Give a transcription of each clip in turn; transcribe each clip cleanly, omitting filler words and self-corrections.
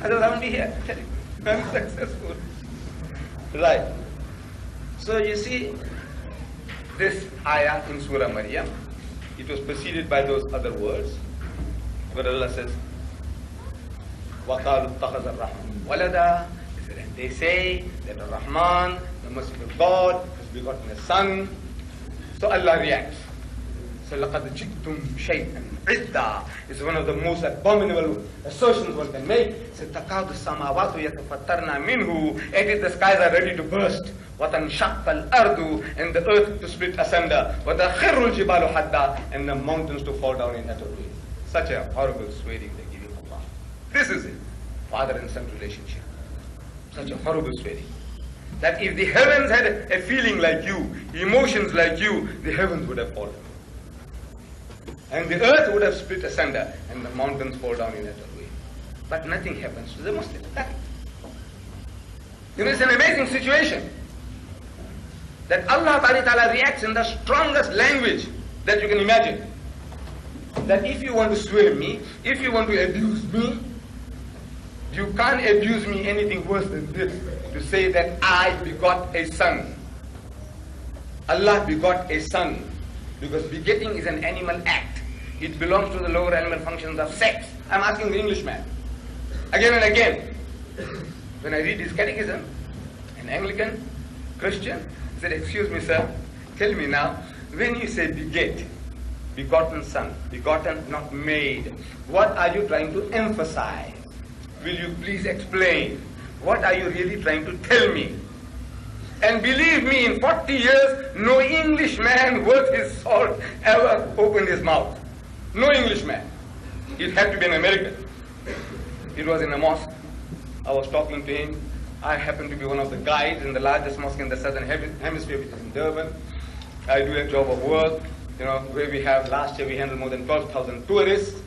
Otherwise I won't be here. I'm successful. Right. So you see, this ayah in Surah Maryam, it was preceded by those other words, where Allah says, وَقَالُوا اتَّخَذَ الرَّحْمَنُ وَلَدًا. They say that the Rahman, the merciful God, has begotten a son. So Allah reacts. So لَقَدْ جِئْتُمْ شَيْئًا عِدًّا is one of the most abominable assertions one can make. It says, تَكَادُ السَّمَاوَاتُ يَتَفَطَّرْنَ مِنْهُ. It is the skies are ready to burst. وَتَنْشَقَّ الْأَرْضُ and the earth to split asunder. وَتَخِرُّ الْجِبَالُ حَدًّا and the mountains to fall down in utter ruin. Such a horrible swearing they give Allah. This is it. Father and son relationship. Such a horrible swearing. That if the heavens had a feeling like you, emotions like you, the heavens would have fallen. And the earth would have split asunder and the mountains fall down in utter ruin. But nothing happens to the Muslims. Nothing. You know, it's an amazing situation. That Allah Ta'ala reacts in the strongest language that you can imagine. That if you want to swear me, if you want to abuse me, you can't abuse me anything worse than this, to say that I begot a son. Allah begot a son, because begetting is an animal act. It belongs to the lower animal functions of sex. I'm asking the Englishman, again and again. When I read his catechism, an Anglican, Christian, I said, excuse me sir, tell me now, when you say beget, begotten son, begotten, not made, what are you trying to emphasize? Will you please explain? What are you really trying to tell me? And believe me, in 40 years, no Englishman worth his salt ever opened his mouth. No Englishman. It had to be an American. It was in a mosque. I was talking to him. I happen to be one of the guides in the largest mosque in the southern hemisphere, which is in Durban. I do a job of work, you know, where we have, last year we handled more than 12,000 tourists.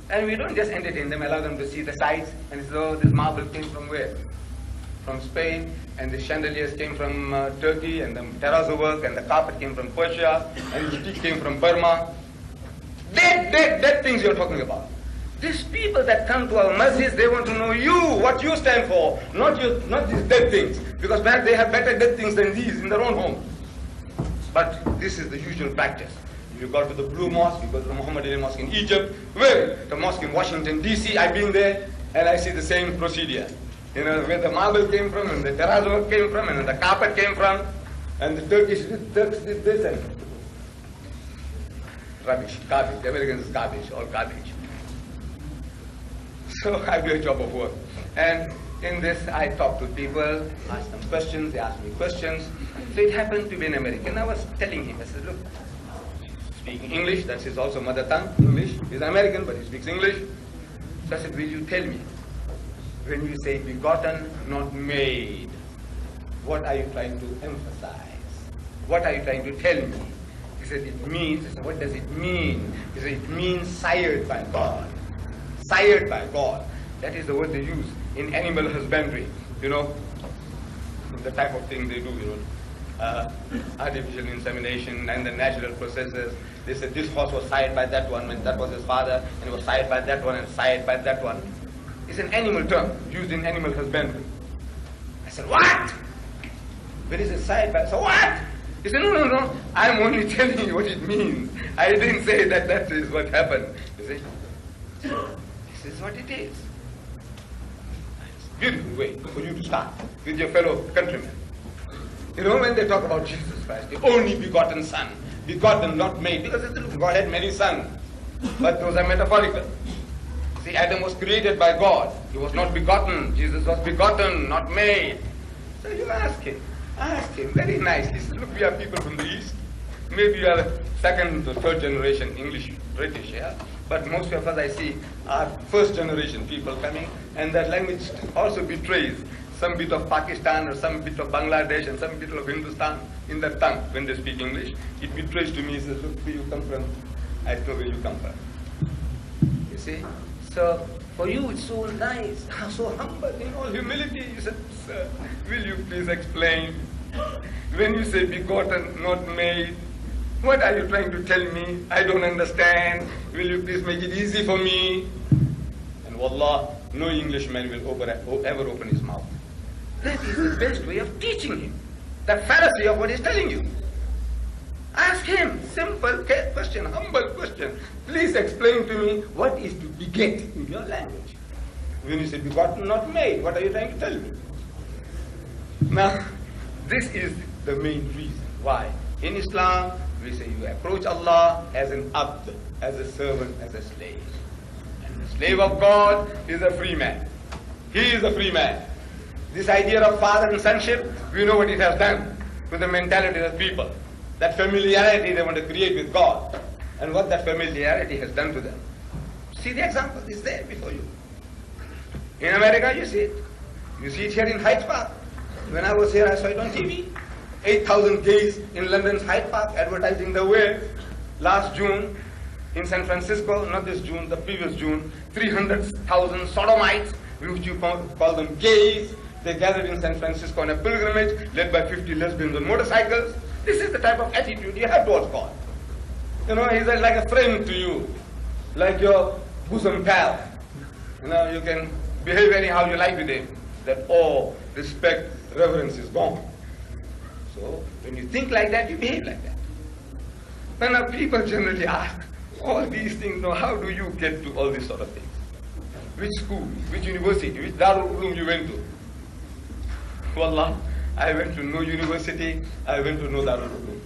And we don't just entertain them, allow them to see the sights. And so this marble came from where? From Spain, and the chandeliers came from Turkey, and the terrazzo work, and the carpet came from Persia, and the teak came from Burma. Dead things you're talking about. These people that come to our masjids, they want to know you, what you stand for, not these dead things. Because perhaps they have better dead things than these in their own home. But this is the usual practice. You go to the Blue Mosque, you go to the Mohammedan Mosque in Egypt, well, the mosque in Washington, D.C., I've been there, and I see the same procedure. You know, where the marble came from, and the terrazzo came from, and the carpet came from, and the Turks did this, and rubbish, garbage. The Americans is garbage, all garbage. So I do a job of work. And in this, I talk to people, ask them questions, they ask me questions. So it happened to be an American. I was telling him, I said, look, speaking English, that's his also mother tongue, English. He's American, but he speaks English. So I said, will you tell me, when you say begotten, not made, what are you trying to emphasize? What are you trying to tell me? He said, it means, I said, what does it mean? He said, it means sired by God. Sired by God. That is the word they use in animal husbandry, you know, the type of thing they do, you know. Artificial insemination and the natural processes. They said this horse was sired by that one, and that was his father, and he was sired by that one, and sired by that one. It's an animal term used in animal husbandry. I said, what? When he said sired by, so what? He said, no, I'm only telling you what it means. I didn't say that that is what happened. You see? This is what it is. It's a beautiful way for you to start with your fellow countrymen. You know, when they talk about Jesus Christ, the only begotten Son, begotten, not made, because God had many sons, but those are metaphorical. See, Adam was created by God. He was not begotten. Jesus was begotten, not made. So you ask him very nicely. Say, look, we are people from the East. Maybe you are second or third generation English, British, yeah? But most of us I see are first generation people coming, and that language also betrays some bit of Pakistan or some bit of Bangladesh and some bit of Hindustan in their tongue when they speak English. It betrays to me, says, look, where you come from? I know where you come from. You see? So, for you it's so nice, so humble, in all humility. You said, sir, will you please explain? When you say begotten, not made, what are you trying to tell me? I don't understand. Will you please make it easy for me? And And wallah, no Englishman will ever open his mouth. That is the best way of teaching him. The fallacy of what he's telling you. Ask him, simple question, humble question. Please explain to me what is to beget in your language. When you say begotten, not made, what are you trying to tell me? Now, this is the main reason why in Islam we say you approach Allah as an abd, as a servant, as a slave. And the slave of God is a free man. He is a free man. This idea of father and sonship, we know what it has done to the mentality of people. That familiarity they want to create with God. And what that familiarity has done to them. See the example, it's there before you. In America you see it. You see it here in Hyde Park. When I was here I saw it on TV. 8,000 gays in London's Hyde Park advertising the way. Last June in San Francisco, not this June, the previous June, 300,000 sodomites, which you call them gays. They gathered in San Francisco on a pilgrimage led by 50 lesbians on motorcycles. This is the type of attitude you have towards God. You know, he's like a friend to you, like your bosom pal. You know, you can behave anyhow you like with him. That awe, respect, reverence is gone. So, when you think like that, you behave like that. Then now people generally ask, all these things, now how do you get to all these sort of things? Which school, which university, which Darul Uloom you went to? Wallah, I went to no university, I went to no Darul Uloom.